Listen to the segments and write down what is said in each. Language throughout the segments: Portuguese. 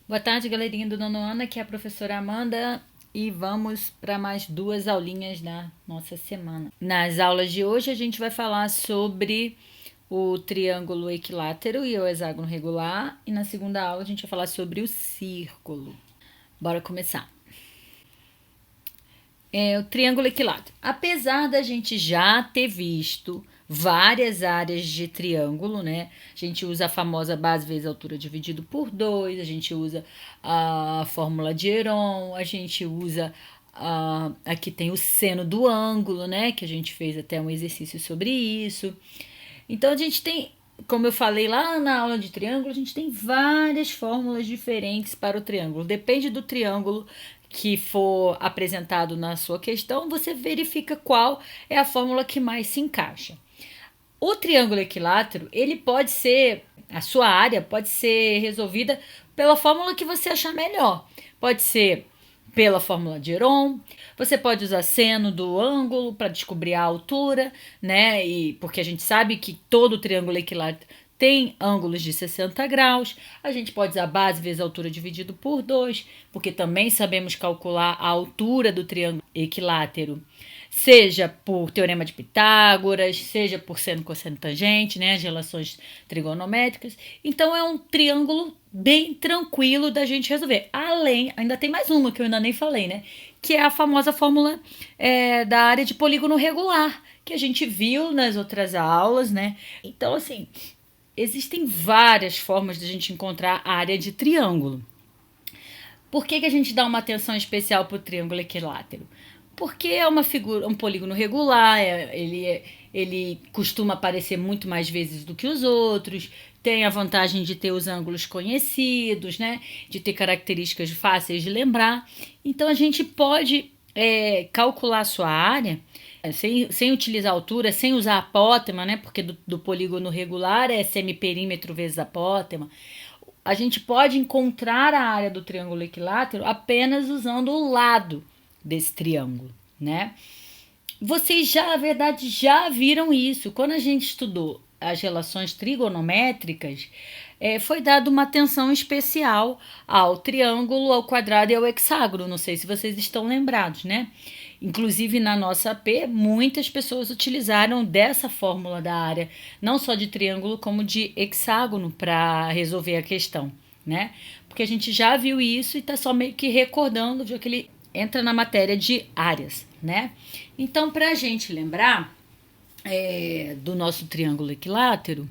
Boa tarde, galerinha do nono ano, aqui é a professora Amanda e vamos para mais 2 aulinhas da nossa semana. Nas aulas de hoje a gente vai falar sobre o triângulo equilátero e o hexágono regular e na segunda aula a gente vai falar sobre o círculo. Bora começar. O triângulo equilátero. Apesar da gente já ter visto várias áreas de triângulo, né? A gente usa a famosa base vezes altura dividido por 2, a gente usa a fórmula de Heron, a gente usa aqui tem o seno do ângulo, né? Que a gente fez até um exercício sobre isso. Então a gente tem, como eu falei lá na aula de triângulo, a gente tem várias fórmulas diferentes para o triângulo. Depende do triângulo que for apresentado na sua questão, você verifica qual é a fórmula que mais se encaixa. O triângulo equilátero, ele pode ser, a sua área pode ser resolvida pela fórmula que você achar melhor. Pode ser pela fórmula de Heron, você pode usar seno do ângulo para descobrir a altura, né? E porque a gente sabe que todo triângulo equilátero tem ângulos de 60 graus. A gente pode usar base vezes altura dividido por 2, porque também sabemos calcular a altura do triângulo equilátero, seja por teorema de Pitágoras, seja por seno, cosseno, tangente, né, as relações trigonométricas. Então é um triângulo bem tranquilo da gente resolver. Além, ainda tem mais uma que eu ainda nem falei, né, que é a famosa fórmula da área de polígono regular, que a gente viu nas outras aulas, né. Então, assim, existem várias formas de a gente encontrar a área de triângulo. Por que a gente dá uma atenção especial para o triângulo equilátero? Porque é uma figura, um polígono regular, ele costuma aparecer muito mais vezes do que os outros, tem a vantagem de ter os ângulos conhecidos, né? De ter características fáceis de lembrar. Então a gente pode calcular a sua área sem utilizar altura, sem usar apótema, né? Porque do polígono regular é semiperímetro vezes apótema. A gente pode encontrar a área do triângulo equilátero apenas usando o lado desse triângulo, né? Vocês já, na verdade, já viram isso. Quando a gente estudou as relações trigonométricas, foi dada uma atenção especial ao triângulo, ao quadrado e ao hexágono. Não sei se vocês estão lembrados, né? Inclusive, na nossa AP, muitas pessoas utilizaram dessa fórmula da área, não só de triângulo, como de hexágono para resolver a questão, né? Porque a gente já viu isso e está só meio que recordando, já que ele entra na matéria de áreas, né? Então, para a gente lembrar do nosso triângulo equilátero,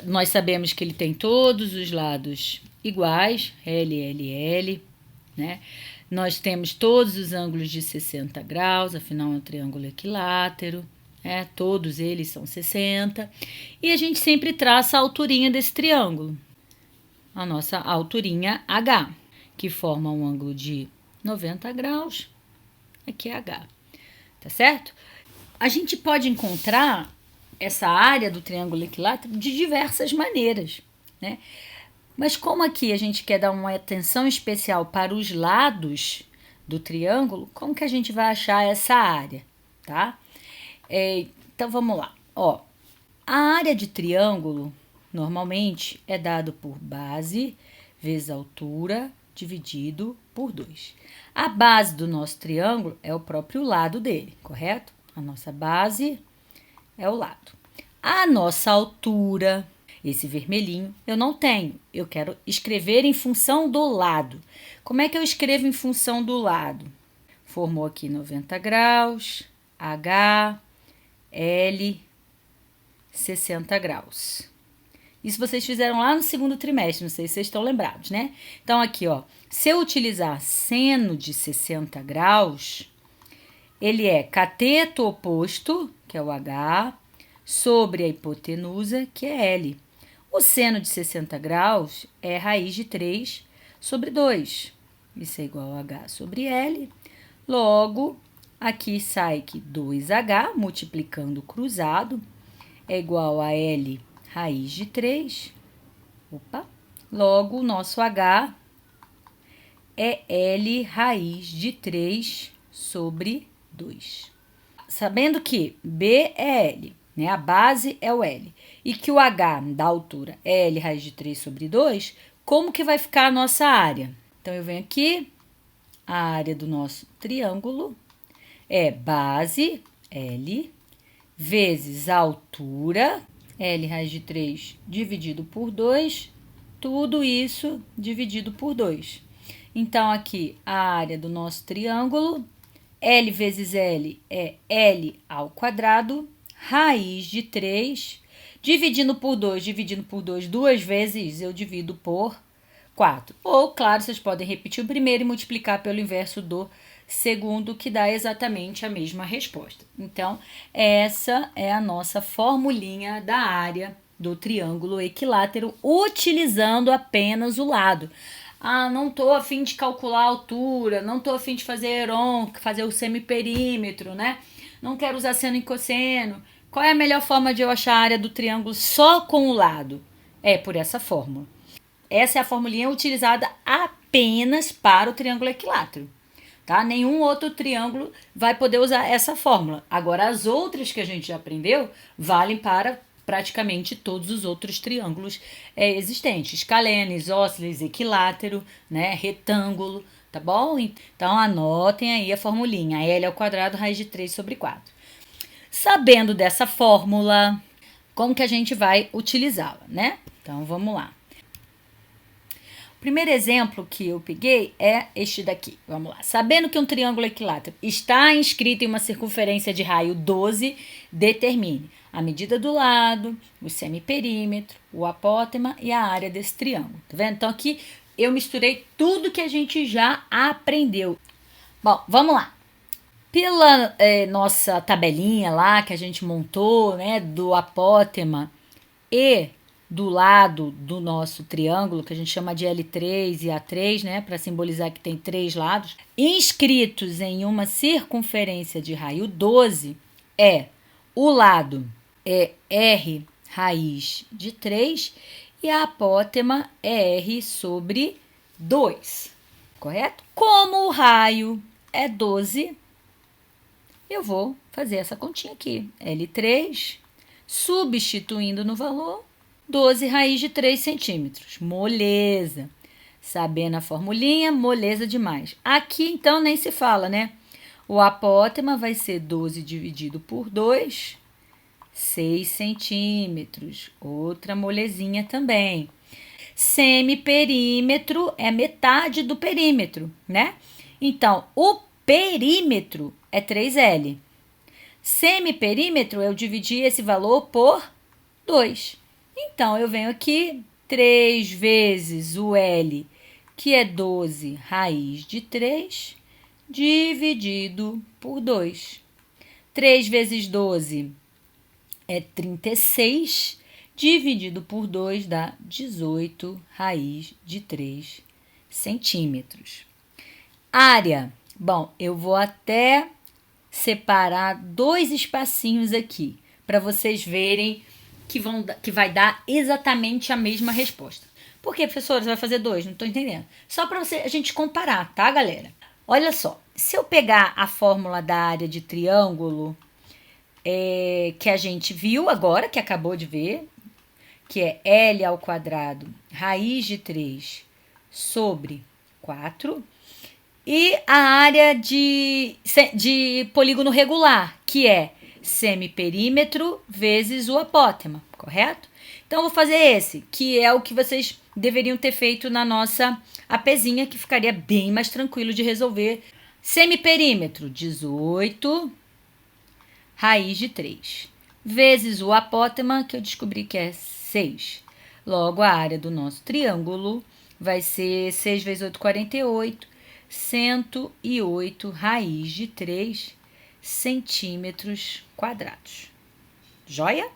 nós sabemos que ele tem todos os lados iguais, L, L, L, né? Nós temos todos os ângulos de 60 graus, afinal é um triângulo equilátero, né? Todos eles são 60. E a gente sempre traça a alturinha desse triângulo, a nossa alturinha H, que forma um ângulo de 90 graus, aqui é H, tá certo? A gente pode encontrar essa área do triângulo equilátero de diversas maneiras, né? Mas como aqui a gente quer dar uma atenção especial para os lados do triângulo, como que a gente vai achar essa área, tá? Então vamos lá. Ó, a área de triângulo normalmente é dado por base vezes altura dividido por 2. A base do nosso triângulo é o próprio lado dele, correto? A nossa base é o lado. A nossa altura, esse vermelhinho, eu não tenho. Eu quero escrever em função do lado. Como é que eu escrevo em função do lado? Formou aqui 90 graus, H, L, 60 graus. Isso vocês fizeram lá no segundo trimestre, não sei se vocês estão lembrados, né? Então, aqui, ó, se eu utilizar seno de 60 graus, ele é cateto oposto, que é o H, sobre a hipotenusa, que é L. O seno de 60 graus é raiz de 3 sobre 2. Isso é igual a H sobre L. Logo, aqui sai que 2H, multiplicando o cruzado, é igual a L raiz de 3. Opa! Logo, o nosso H é L raiz de 3 sobre 2. Sabendo que B é L, né? A base é o L, e que o H da altura é L raiz de 3 sobre 2, como que vai ficar a nossa área? Então, eu venho aqui, a área do nosso triângulo é base, L, vezes a altura, L raiz de 3 dividido por 2, tudo isso dividido por 2. Então, aqui, a área do nosso triângulo, L vezes L é L ao quadrado, raiz de 3, dividindo por 2 duas vezes, eu divido por 4. Ou, claro, vocês podem repetir o primeiro e multiplicar pelo inverso do segundo, que dá exatamente a mesma resposta. Então, essa é a nossa formulinha da área do triângulo equilátero, utilizando apenas o lado. Ah, não estou a fim de calcular a altura, não estou a fim de fazer heron, fazer o semiperímetro, né? Não quero usar seno e cosseno. Qual é a melhor forma de eu achar a área do triângulo só com o lado? É por essa fórmula. Essa é a formulinha utilizada apenas para o triângulo equilátero. Tá? Nenhum outro triângulo vai poder usar essa fórmula. Agora, as outras que a gente já aprendeu valem para praticamente todos os outros triângulos existentes. Escaleno, isósceles, equilátero, né? Retângulo, tá bom? Então, anotem aí a formulinha. L ao quadrado, raiz de 3 sobre 4. Sabendo dessa fórmula, como que a gente vai utilizá-la, né? Então, vamos lá. O primeiro exemplo que eu peguei é este daqui. Vamos lá. Sabendo que um triângulo equilátero está inscrito em uma circunferência de raio 12, determine a medida do lado, o semiperímetro, o apótema e a área desse triângulo. Tá vendo? Então, aqui eu misturei tudo que a gente já aprendeu. Bom, vamos lá. Pela nossa tabelinha lá que a gente montou, né, do apótema e do lado do nosso triângulo, que a gente chama de L3 e A3, né, para simbolizar que tem 3 lados, inscritos em uma circunferência de raio 12, o lado é R raiz de 3 e a apótema é R sobre 2, correto? Como o raio é 12, eu vou fazer essa continha aqui, L3, substituindo no valor, 12 raiz de 3 centímetros. Moleza. Sabendo a formulinha, moleza demais. Aqui, então, nem se fala, né? O apótema vai ser 12 dividido por 2, 6 centímetros. Outra molezinha também. Semiperímetro é metade do perímetro, né? Então, o perímetro é 3L. Semiperímetro, eu dividi esse valor por 2. Então, eu venho aqui, 3 vezes o L, que é 12 raiz de 3, dividido por 2. 3 vezes 12 é 36, dividido por 2 dá 18 raiz de 3 centímetros. Área. Bom, eu vou até separar 2 espacinhos aqui, para vocês verem que vai dar exatamente a mesma resposta. Por que, professora, você vai fazer 2? Não estou entendendo. Só para a gente comparar, tá, galera? Olha só, se eu pegar a fórmula da área de triângulo que a gente viu agora, que acabou de ver, que é L ao quadrado, raiz de 3 sobre 4, e a área de polígono regular, que é semiperímetro vezes o apótema, correto? Então, eu vou fazer esse, que é o que vocês deveriam ter feito na nossa APzinha, que ficaria bem mais tranquilo de resolver. Semiperímetro, 18 raiz de 3, vezes o apótema, que eu descobri que é 6. Logo, a área do nosso triângulo vai ser 6 vezes 8, 48, 108 raiz de 3 centímetros quadrados. Joia?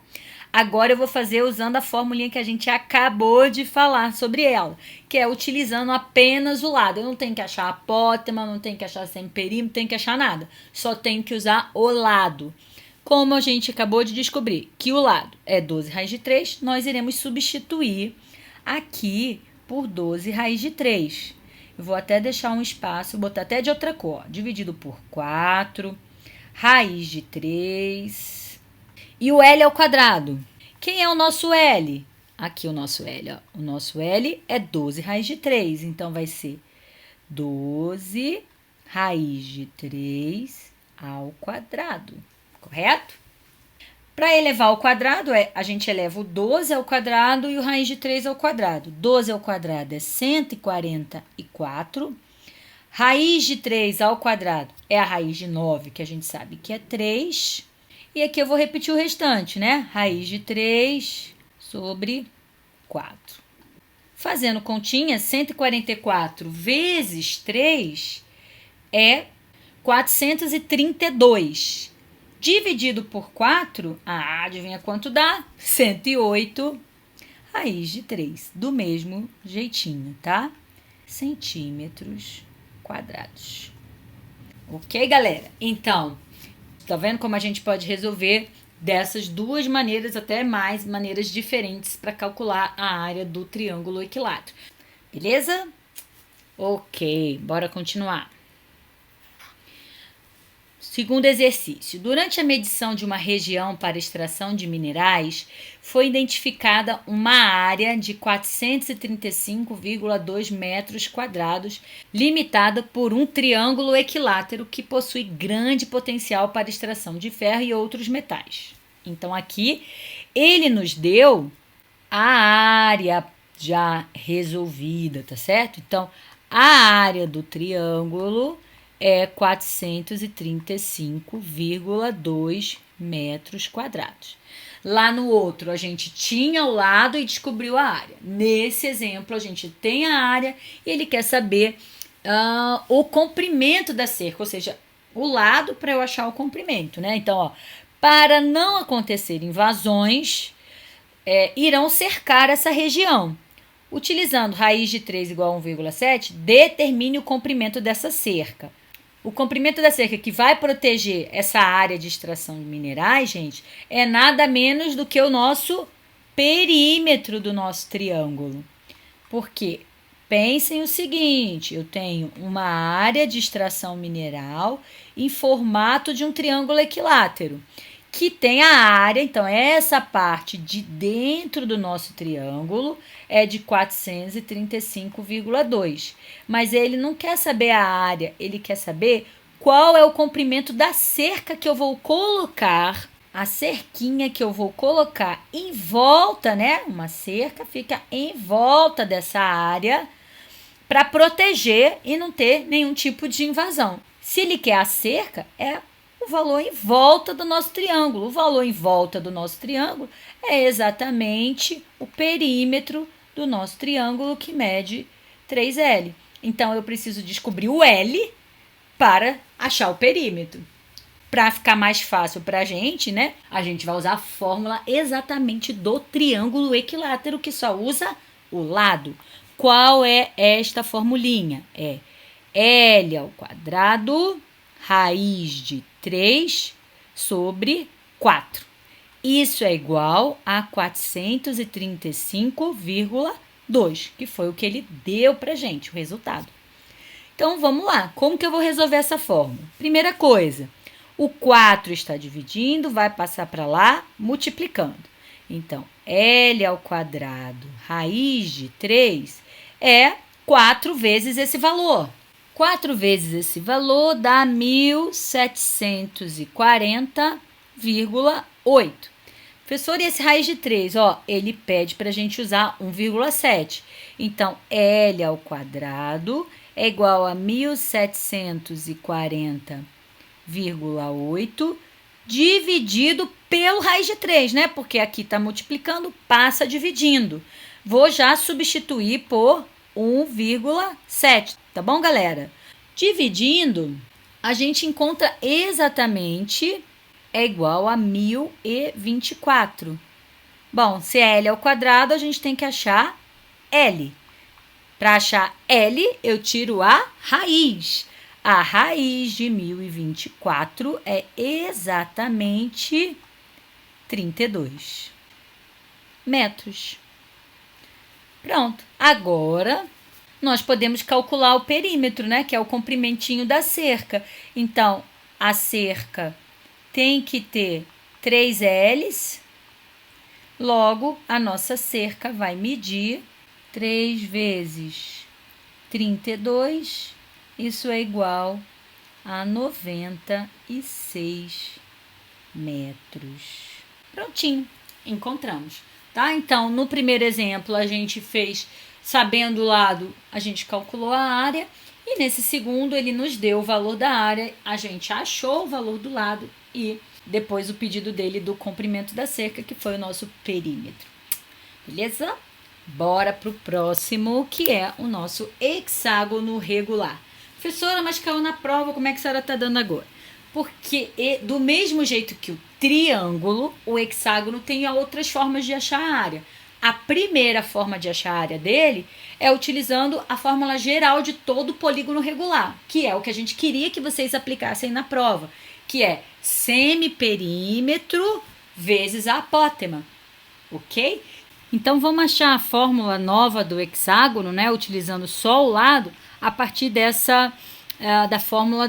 Agora eu vou fazer usando a formulinha que a gente acabou de falar sobre ela, que é utilizando apenas o lado. Eu não tenho que achar apótema, não tenho que achar semiperímetro, não tenho que achar nada. Só tenho que usar o lado. Como a gente acabou de descobrir que o lado é 12 raiz de 3, nós iremos substituir aqui por 12 raiz de 3. Eu vou até deixar um espaço, botar até de outra cor, dividido por 4, raiz de 3. E o L ao quadrado. Quem é o nosso L? Aqui o nosso L, ó. O nosso L é 12 raiz de 3. Então, vai ser 12 raiz de 3 ao quadrado. Correto? Para elevar ao quadrado, a gente eleva o 12 ao quadrado e o raiz de 3 ao quadrado. 12 ao quadrado é 144. Raiz de 3 ao quadrado é a raiz de 9, que a gente sabe que é 3. E aqui eu vou repetir o restante, né? Raiz de 3 sobre 4. Fazendo continha, 144 vezes 3 é 432. Dividido por 4, adivinha quanto dá? 108 raiz de 3. Do mesmo jeitinho, tá? Centímetros quadrados. Ok, galera? Então, tá vendo como a gente pode resolver dessas duas maneiras, até mais maneiras diferentes para calcular a área do triângulo equilátero. Beleza? Ok, bora continuar. Segundo exercício, durante a medição de uma região para extração de minerais, foi identificada uma área de 435,2 metros quadrados, limitada por um triângulo equilátero que possui grande potencial para extração de ferro e outros metais. Então, aqui, ele nos deu a área já resolvida, tá certo? Então, a área do triângulo é 435,2 metros quadrados. Lá no outro, a gente tinha o lado e descobriu a área. Nesse exemplo, a gente tem a área e ele quer saber o comprimento da cerca, ou seja, o lado para eu achar o comprimento, né? Então, ó, para não acontecer invasões, irão cercar essa região. Utilizando raiz de 3 igual a 1,7, determine o comprimento dessa cerca. O comprimento da cerca que vai proteger essa área de extração de minerais, gente, é nada menos do que o nosso perímetro do nosso triângulo. Porque pensem o seguinte, eu tenho uma área de extração mineral em formato de um triângulo equilátero, que tem a área, então essa parte de dentro do nosso triângulo é de 435,2. Mas ele não quer saber a área, ele quer saber qual é o comprimento da cerca que eu vou colocar, a cerquinha que eu vou colocar em volta, né? Uma cerca fica em volta dessa área para proteger e não ter nenhum tipo de invasão. Se ele quer a cerca, é o valor em volta do nosso triângulo. O valor em volta do nosso triângulo é exatamente o perímetro do nosso triângulo, que mede 3L. Então, eu preciso descobrir o L para achar o perímetro. Para ficar mais fácil para a gente, né? A gente vai usar a fórmula exatamente do triângulo equilátero, que só usa o lado. Qual é esta formulinha? É L ao quadrado, raiz de 3 sobre 4. Isso é igual a 435,2, que foi o que ele deu para a gente, o resultado. Então, vamos lá. Como que eu vou resolver essa fórmula? Primeira coisa, o 4 está dividindo, vai passar para lá, multiplicando. Então, L ao quadrado, raiz de 3, é 4 vezes esse valor. 4 vezes esse valor dá 1.740,8. Professor, e esse raiz de 3? Ó, ele pede para a gente usar 1,7. Então, L ao quadrado é igual a 1.740,8 dividido pelo raiz de 3, né? Porque aqui está multiplicando, passa dividindo. Vou já substituir por 1,7, tá bom, galera? Dividindo, a gente encontra exatamente igual a 1.024. Bom, se é L ao quadrado, a gente tem que achar L. Para achar L, eu tiro a raiz. A raiz de 1.024 é exatamente 32 metros. Pronto. Agora, nós podemos calcular o perímetro, né? Que é o comprimentinho da cerca. Então, a cerca tem que ter 3 L's Logo, a nossa cerca vai medir 3 vezes 32, isso é igual a 96 metros. Prontinho, encontramos, tá? Então, no primeiro exemplo, a gente fez, sabendo o lado, a gente calculou a área, e nesse segundo, ele nos deu o valor da área, a gente achou o valor do lado e depois o pedido dele do comprimento da cerca, que foi o nosso perímetro. Beleza? Bora pro próximo, que é o nosso hexágono regular. Professora, mas caiu na prova, como é que a senhora tá dando agora? Porque do mesmo jeito que o triângulo, o hexágono tem outras formas de achar a área. A primeira forma de achar a área dele é utilizando a fórmula geral de todo polígono regular, que é o que a gente queria que vocês aplicassem na prova, que é semiperímetro vezes a apótema, ok? Então, vamos achar a fórmula nova do hexágono, né, utilizando só o lado, a partir dessa, da fórmula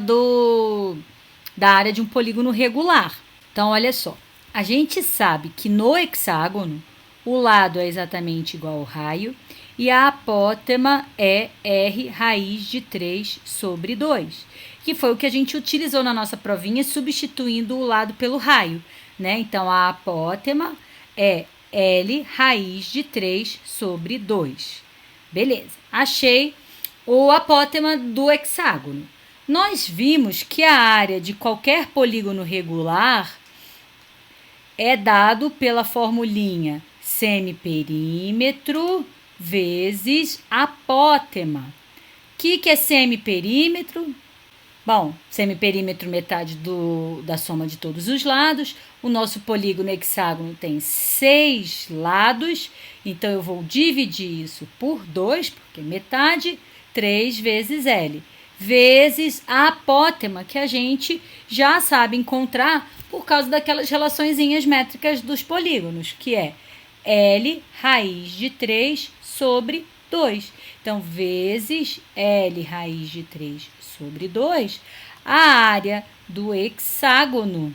da área de um polígono regular. Então, olha só, a gente sabe que no hexágono, o lado é exatamente igual ao raio e a apótema é R raiz de 3 sobre 2, que foi o que a gente utilizou na nossa provinha, substituindo o lado pelo raio, né? Então, a apótema é L raiz de 3 sobre 2. Beleza, achei o apótema do hexágono. Nós vimos que a área de qualquer polígono regular é dado pela formulinha semiperímetro vezes apótema. O que é semiperímetro? Bom, semiperímetro metade da soma de todos os lados. O nosso polígono hexágono tem 6 lados, então eu vou dividir isso por 2, porque metade, 3 vezes L, vezes a apótema, que a gente já sabe encontrar por causa daquelas relaçõezinhas métricas dos polígonos, que é L raiz de 3 sobre 2. Então, vezes L raiz de 3 sobre 2, a área do hexágono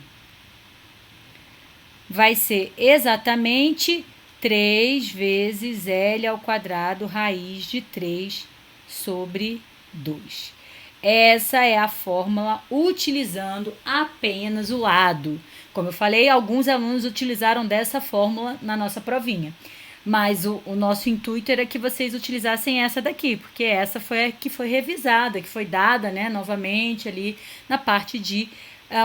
vai ser exatamente 3 vezes L ao quadrado raiz de 3 sobre 2. Essa é a fórmula utilizando apenas o lado. Como eu falei, alguns alunos utilizaram dessa fórmula na nossa provinha. Mas o nosso intuito era que vocês utilizassem essa daqui, porque essa foi a que foi revisada, que foi dada, né, novamente ali na parte de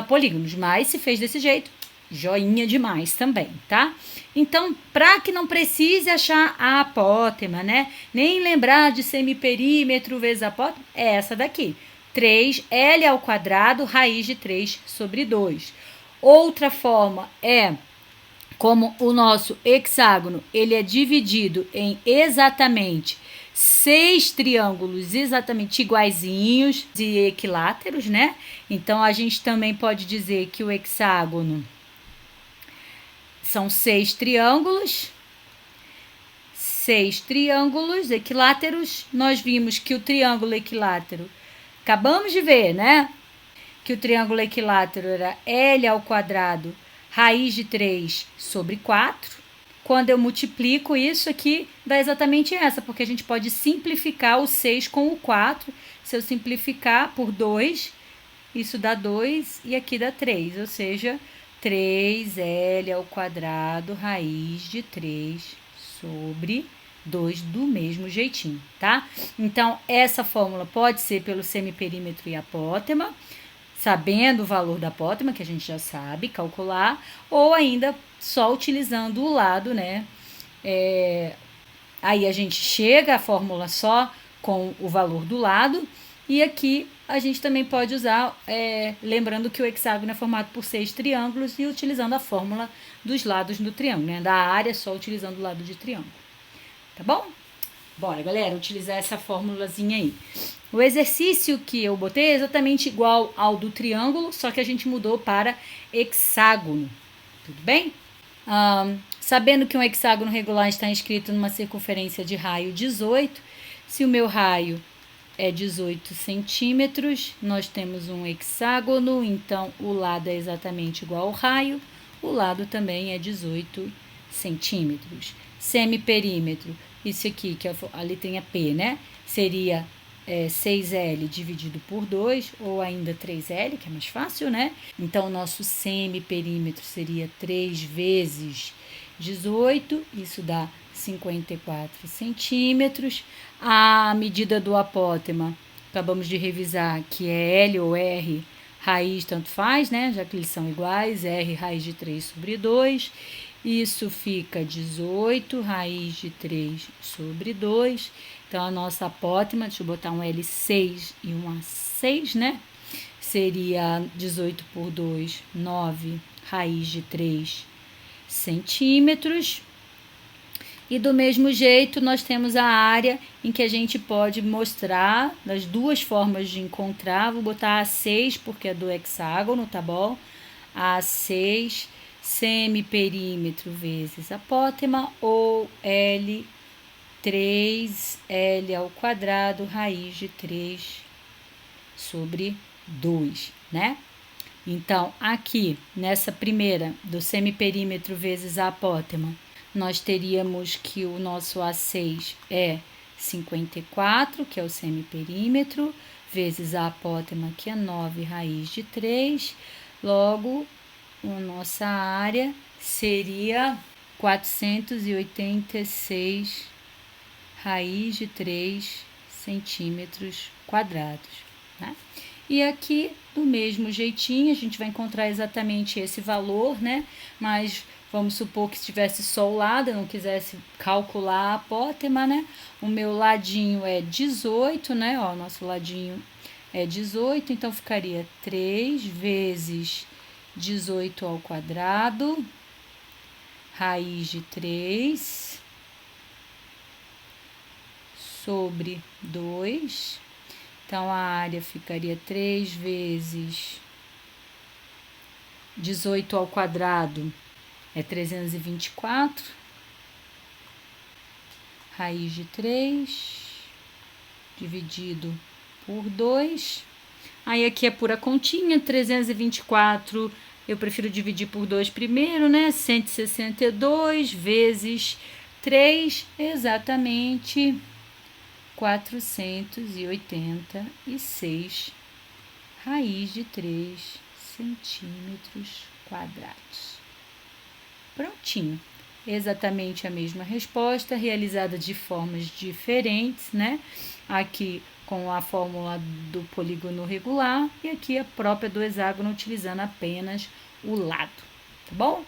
polígonos. Mas se fez desse jeito, joinha demais também, tá? Então, para que não precise achar a apótema, né, nem lembrar de semiperímetro vezes apótema, é essa daqui. 3L ao quadrado, raiz de 3 sobre 2. Outra forma é, como o nosso hexágono, ele é dividido em exatamente 6 triângulos exatamente iguaizinhos e equiláteros, né? Então, a gente também pode dizer que o hexágono são 6 triângulos equiláteros. Nós vimos que o triângulo equilátero, acabamos de ver, né? Que o triângulo equilátero era L ao quadrado, raiz de 3 sobre 4. Quando eu multiplico isso aqui, dá exatamente essa, porque a gente pode simplificar o 6 com o 4. Se eu simplificar por 2, isso dá 2 e aqui dá 3, ou seja, 3L ao quadrado, raiz de 3 sobre 2 do mesmo jeitinho, tá? Então, essa fórmula pode ser pelo semiperímetro e apótema, sabendo o valor da apótema, que a gente já sabe calcular, ou ainda só utilizando o lado, né? Aí a gente chega à fórmula só com o valor do lado, e aqui a gente também pode usar, lembrando que o hexágono é formado por 6 triângulos e utilizando a fórmula dos lados do triângulo, né? Da área só utilizando o lado de triângulo. Tá bom? Bora, galera, utilizar essa fórmulazinha aí. O exercício que eu botei é exatamente igual ao do triângulo, só que a gente mudou para hexágono. Tudo bem? Sabendo que um hexágono regular está inscrito numa circunferência de raio 18, se o meu raio é 18 centímetros, nós temos um hexágono, então o lado é exatamente igual ao raio, o lado também é 18 centímetros. Semiperímetro, isso aqui, que é a letrinha P, né? Seria 6L dividido por 2, ou ainda 3L, que é mais fácil, né? Então, o nosso semiperímetro seria 3 vezes 18, isso dá 54 centímetros. A medida do apótema, acabamos de revisar, que é L ou R, raiz tanto faz, né? Já que eles são iguais, R raiz de 3 sobre 2. Isso fica 18 raiz de 3 sobre 2. Então, a nossa apótema, deixa eu botar um L6 e um A6, né? Seria 18 por 2, 9 raiz de 3 centímetros. E do mesmo jeito, nós temos a área em que a gente pode mostrar das duas formas de encontrar. Vou botar A6 porque é do hexágono, tá bom? A6, semiperímetro vezes apótema, ou L, 3L ao quadrado, raiz de 3 sobre 2, né? Então, aqui, nessa primeira, do semiperímetro vezes a apótema, nós teríamos que o nosso A6 é 54, que é o semiperímetro, vezes a apótema, que é 9 raiz de 3. Logo, a nossa área seria 486 raiz de 3 centímetros quadrados, né? E aqui, do mesmo jeitinho, a gente vai encontrar exatamente esse valor, né? Mas vamos supor que estivesse só o lado, eu não quisesse calcular a apótema, né? O meu ladinho é 18, né? Ó, nosso ladinho é 18, então ficaria 3 vezes 18 ao quadrado, raiz de 3 sobre 2. Então, a área ficaria 3 vezes 18 ao quadrado, é 324, raiz de 3, dividido por 2. Aí, aqui é pura continha, 324, eu prefiro dividir por 2 primeiro, né? 162 vezes 3, exatamente 486 raiz de 3 centímetros quadrados. Prontinho. Exatamente a mesma resposta, realizada de formas diferentes, né? Aqui com a fórmula do polígono regular e aqui a própria do hexágono, utilizando apenas o lado, tá bom?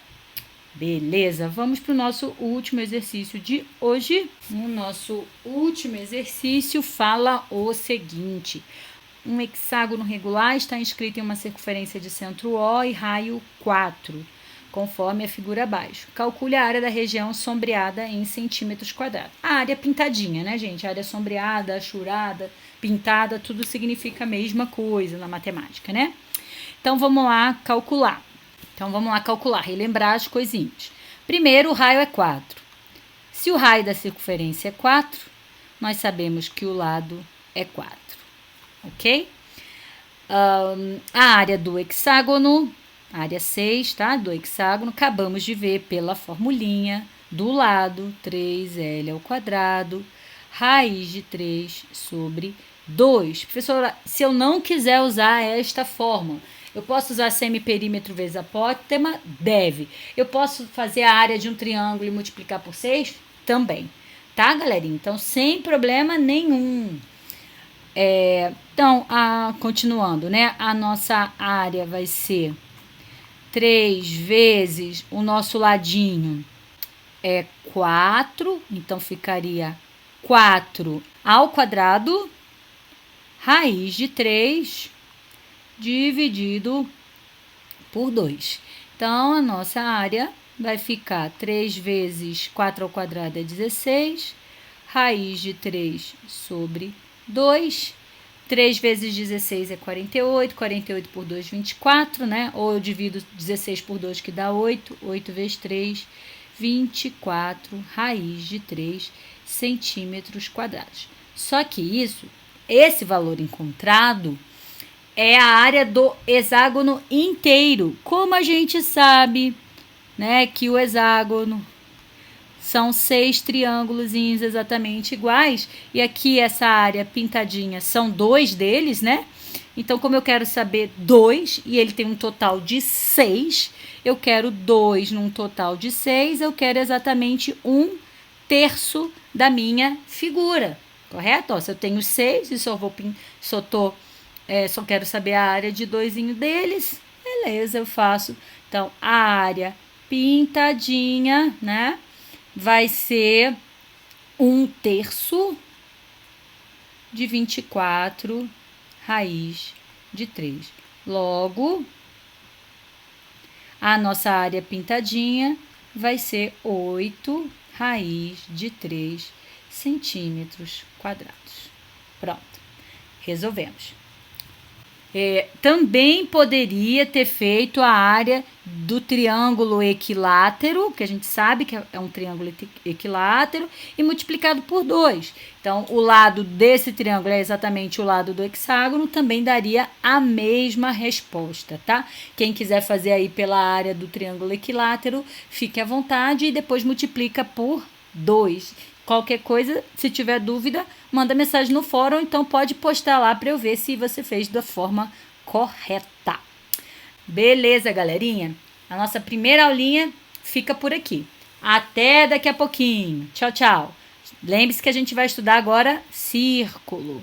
Beleza, vamos para o nosso último exercício de hoje. O nosso último exercício fala o seguinte: um hexágono regular está inscrito em uma circunferência de centro O e raio 4, conforme a figura abaixo. Calcule a área da região sombreada em centímetros quadrados. A área pintadinha, né, gente? A área sombreada, achurada, pintada, tudo significa a mesma coisa na matemática, né? Então, vamos lá calcular. Relembrar as coisinhas. Primeiro, o raio é 4. Se o raio da circunferência é 4, nós sabemos que o lado é 4, ok? A área do hexágono, área 6, tá? Do hexágono, acabamos de ver pela formulinha do lado, 3L ao quadrado, raiz de 3 sobre 2. Professora, se eu não quiser usar esta fórmula, eu posso usar semiperímetro vezes apótema? Deve. Eu posso fazer a área de um triângulo e multiplicar por 6? Também. Tá, galerinha? Então, sem problema nenhum. Então, continuando, né? A nossa área vai ser 3 vezes o nosso ladinho é 4. Então, ficaria 4 ao quadrado, raiz de 3 dividido por 2. Então, a nossa área vai ficar 3 vezes 4 ao quadrado é 16, raiz de 3 sobre 2. 3 vezes 16 é 48, 48 por 2, 24, né? Ou eu divido 16 por 2, que dá 8, 8 vezes 3, 24, raiz de 3 centímetros quadrados. Só que esse valor encontrado é a área do hexágono inteiro. Como a gente sabe, né, que o hexágono são 6 triângulozinhos exatamente iguais. E aqui essa área pintadinha são 2 deles, né? Então, como eu quero saber 2 e ele tem um total de 6, eu quero 2 num total de 6, eu quero exatamente 1/3 da minha figura, correto? Ó, se eu tenho 6 e só quero saber a área de 2 deles, beleza, eu faço. Então, a área pintadinha, né, vai ser 1/3 de 24 raiz de 3. Logo, a nossa área pintadinha vai ser 8 raiz de 3 centímetros quadrados. Pronto, resolvemos. Também poderia ter feito a área do triângulo equilátero, que a gente sabe que é um triângulo equilátero, e multiplicado por 2. Então, o lado desse triângulo é exatamente o lado do hexágono, também daria a mesma resposta, tá? Quem quiser fazer aí pela área do triângulo equilátero, fique à vontade e depois multiplica por 2. Qualquer coisa, se tiver dúvida, manda mensagem no fórum, então pode postar lá para eu ver se você fez da forma correta. Beleza, galerinha? A nossa primeira aulinha fica por aqui. Até daqui a pouquinho. Tchau, tchau. Lembre-se que a gente vai estudar agora círculo.